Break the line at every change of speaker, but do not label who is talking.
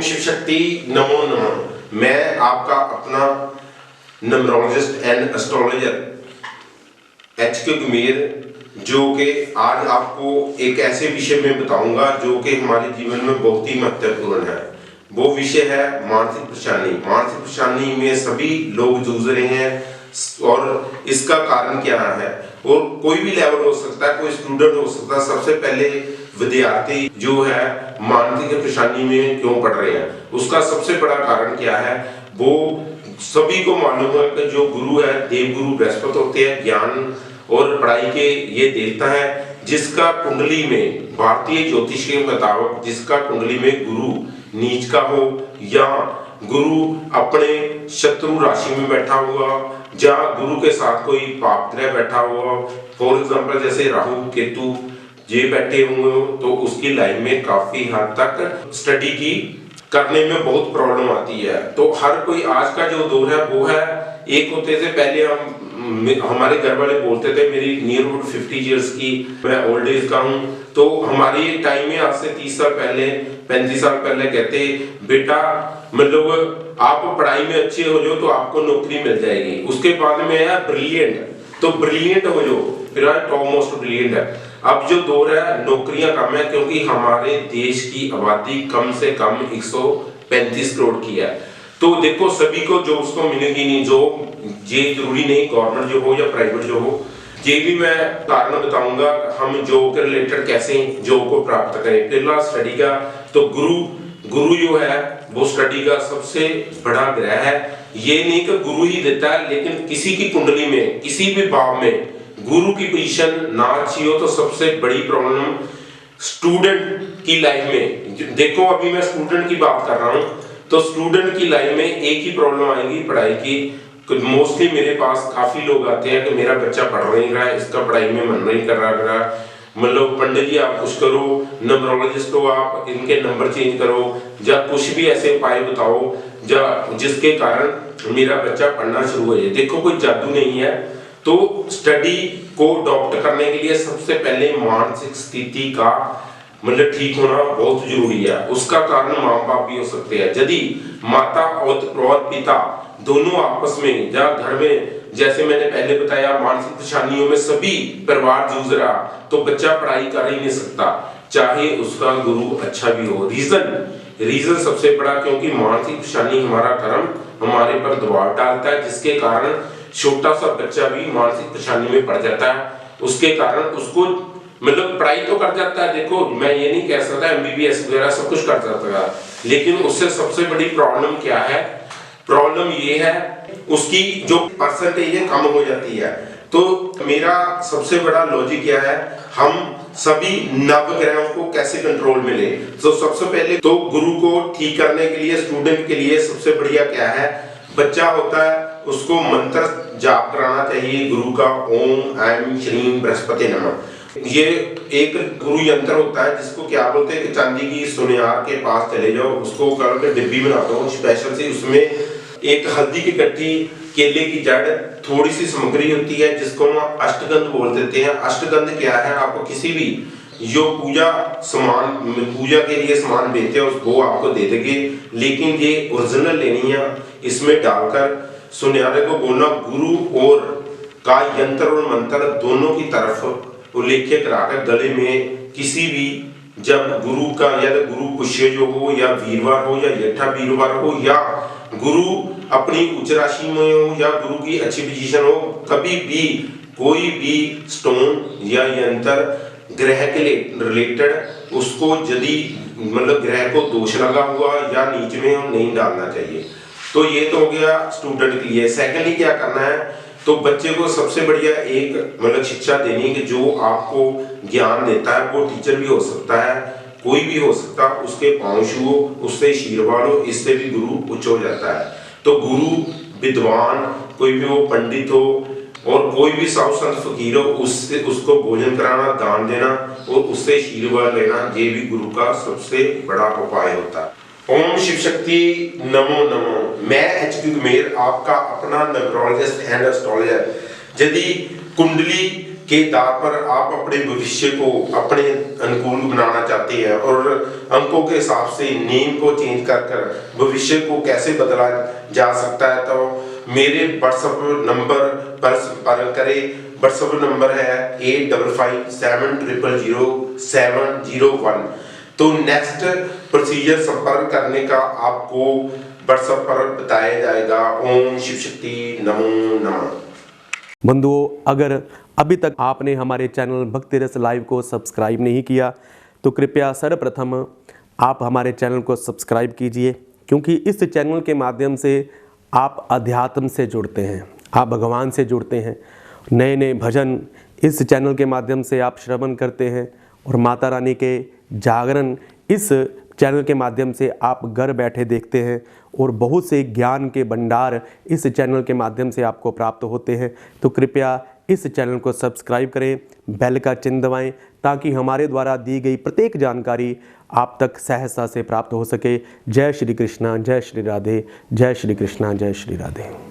शिव शक्ति, नमो नमः। मैं आपका अपना न्यूमरोलॉजिस्ट एंड एस्ट्रोलॉजर एचके गुमेर, जो कि आज आपको एक ऐसे विषय में बताऊंगा जो कि हमारे जीवन में बहुत ही महत्वपूर्ण है। वो विषय है मानसिक परेशानी। मानसिक परेशानी में सभी लोग जूझ रहे हैं और इसका कारण क्या है, और कोई भी लेवल हो सकता है, कोई स्टूडेंट हो सकता है। सबसे पहले विद्यार्थी जो है मानसिक परेशानी में क्यों पड़ रहे हैं, उसका सबसे बड़ा कारण क्या है, वो सभी को मालूम है कि जो गुरु है, देवगुरु बृहस्पति होते हैं, ज्ञान और पढ़ाई के ये देवता है, जिसका कुंडली में भारतीय ज्योतिष के मुताबिक जिसका कुंडली में गुरु नीच का हो या गुरु अपने शत्रु राशि में बैठा हुआ या गुरु के साथ कोई पाप ग्रह बैठा हुआ, फॉर एग्जांपल जैसे राहु केतु ये बैठे हुए हो, तो उसकी लाइफ में काफी हद तक स्टडी की करने में बहुत प्रॉब्लम आती है। तो हर कोई आज का जो दौर है वो है, एक होते थे पहले हमारे घर वाले बोलते थे, मेरी नियर अबाउट 50 इयर्स की मैं ओल्ड एज का हूँ, तो हमारी टाइम में आज से 30 साल पहले 35 साल पहले कहते बेटा मतलब आप पढ़ाई में अच्छे हो जाओ तो आपको नौकरी मिल जाएगी। उसके बाद में है ब्रिलियंट, तो ब्रिलियंट हो जाओ, फिर टॉप मोस्ट ब्रिलियंट है। अब जो दौर है नौकरियां कम है, क्योंकि हमारे देश की आबादी कम से कम 135 करोड़ की है। तो देखो सभी को जॉब्स तो मिलेगी नहीं, जो ये जरूरी नहीं गवर्नमेंट जॉब हो या प्राइवेट जॉब हो। ये भी मैं कारण बताऊंगा हम जॉब के रिलेटेड कैसे जॉब को प्राप्त करें। पहला स्टडी का, तो गुरु जो है वो स्टडी का सबसे बड़ा ग्रह है। ये नहीं कि गुरु ही देता है, लेकिन किसी की कुंडली में किसी भी भाव में गुरु की पोजीशन ना अच्छी हो तो सबसे बड़ी प्रॉब्लम स्टूडेंट की लाइफ में। देखो अभी मैं स्टूडेंट की बात कर रहा हूं, तो स्टूडेंट की लाइफ में एक ही प्रॉब्लम आएगी पढ़ाई की। मोस्टली मेरे पास काफी लोग आते हैं कि मेरा बच्चा पढ़ नहीं रहा है, इसका पढ़ाई में मन नहीं कर रहा। मतलब पंडित जी आप कुछ करो, न्यूमरोलॉजिस्ट हो आप, इनके नंबर चेंज करो या कुछ भी ऐसे उपाय बताओ जिसके कारण मेरा बच्चा पढ़ना शुरू हो जाए। देखो कोई जादू नहीं है। तो स्टडी को डॉक्टर करने के लिए सबसे पहले मानसिक स्थिति का मतलब ठीक होना बहुत जरूरी है। उसका कारण माँ बाप भी हो सकते हैं। यदि माता और पिता दोनों आपस में या घर में, जैसे मैंने पहले बताया, मानसिक परेशानियों में सभी परिवार जूझ रहा, तो बच्चा पढ़ाई कर ही नहीं सकता, चाहे उसका गुरु अच्छा भी हो। रीजन सबसे बड़ा, क्योंकि मानसिक परेशानी हमारा कर्म हमारे पर दबाव डालता है, जिसके कारण छोटा सा बच्चा भी मानसिक परेशानी में पड़ जाता है। उसके कारण उसको मतलब पढ़ाई तो कर जाता है, देखो मैं ये नहीं कह सकता MBBS वगैरह सब कुछ कर जाता है, लेकिन उससे सबसे बड़ी प्रॉब्लम क्या है, प्रॉब्लम ये है उसकी जो परसेंटेज है कम हो जाती है। तो मेरा सबसे बड़ा लॉजिक क्या है, हम सभी नवग्रहों को कैसे कंट्रोल में ले। तो सबसे पहले तो गुरु को ठीक करने के लिए स्टूडेंट के लिए सबसे बढ़िया क्या है, बच्चा होता है उसको मंत्र जाप कराना चाहिए गुरु का, ओम ऐं श्रीं बृहस्पति नमः। ये एक गुरु यंत्र होता है जिसको क्या बोलते हैं कि चांदी की सुनियार के पास चले जाओ, उसको करके डिब्बी बना दो स्पेशल से, उसमें एक हल्दी की कट्टी, केले की जड़, थोड़ी सी सामग्री होती है जिसको हम अष्टगंध बोल देते हैं। अष्टगंध क्या है, आपको किसी भी जो पूजा के लिए सामान देते हैं उसको आपको दे देंगे, लेकिन ये ओरिजिनल लेनी है। इसमें डालकर सुनियारे को बोलना, गुरु और का यंत्र और मंत्र दोनों की तरफ उल्लेख्य कराकर गले में किसी भी, जब गुरु का या गुरु पुष्य जो हो या वीरवार हो या यठा वीरवार हो या गुरु अपनी उच्च राशि में हो या गुरु की अच्छी पोजीशन हो, कभी भी कोई भी स्टोन या यंत्र ग्रह के रिलेटेड उसको यदि मतलब ग्रह को दोष लगा हुआ या नीच में हम नहीं डालना चाहिए। तो ये तो हो गया स्टूडेंट के लिए। सेकेंडली क्या करना है, तो बच्चे को सबसे बढ़िया एक मतलब शिक्षा देनी कि जो आपको ज्ञान देता है वो टीचर भी हो सकता है, कोई भी हो सकता, उसके पांव छुओ, उससे आशीर्वाद लो, इससे भी गुरु उच्च हो जाता है। तो गुरु विद्वान कोई भी हो, पंडित हो और कोई भी साधु संत फकीर हो, उससे उसको भोजन कराना, दान देना और उससे आशीर्वाद लेना, ये भी गुरु का सबसे बड़ा उपाय होता है। ओम शिव शक्ति, नमो नमो। मैं एचके गुमेर, आपका अपना न्यूमरोलॉजिस्ट एंड एस्ट्रोलॉजर। यदि कुंडली के आधार पर आप अपने भविष्य को अपने अनुकूल बनाना चाहते हैं और अंकों के हिसाब से नेम को चेंज कर कर भविष्य को कैसे बदला जा सकता है, तो मेरे व्हाट्सएप नंबर पर संपर्क करें। व्हाट्सएप नंबर है 8557000701। तो नेक्स्ट प्रोसीजर संपर्क करने का आपको व्हाट्सएप पर बताया जाएगा। ओम शिव शक्ति, नमो नमः।
बंधुओं, अगर अभी तक आपने हमारे चैनल भक्ति रस लाइव को सब्सक्राइब नहीं किया तो कृपया सर्वप्रथम आप हमारे चैनल को सब्सक्राइब कीजिए, क्योंकि इस चैनल के माध्यम से आप अध्यात्म से जुड़ते हैं, आप भगवान से जुड़ते हैं। नए नए भजन इस चैनल के माध्यम से आप श्रवण करते हैं और माता रानी के जागरण इस चैनल के माध्यम से आप घर बैठे देखते हैं और बहुत से ज्ञान के भंडार इस चैनल के माध्यम से आपको प्राप्त होते हैं। तो कृपया इस चैनल को सब्सक्राइब करें, बेल का चिन्ह दबाएं, ताकि हमारे द्वारा दी गई प्रत्येक जानकारी आप तक सहजता से प्राप्त हो सके। जय श्री कृष्णा, जय श्री राधे, जय श्री कृष्णा, जय श्री राधे।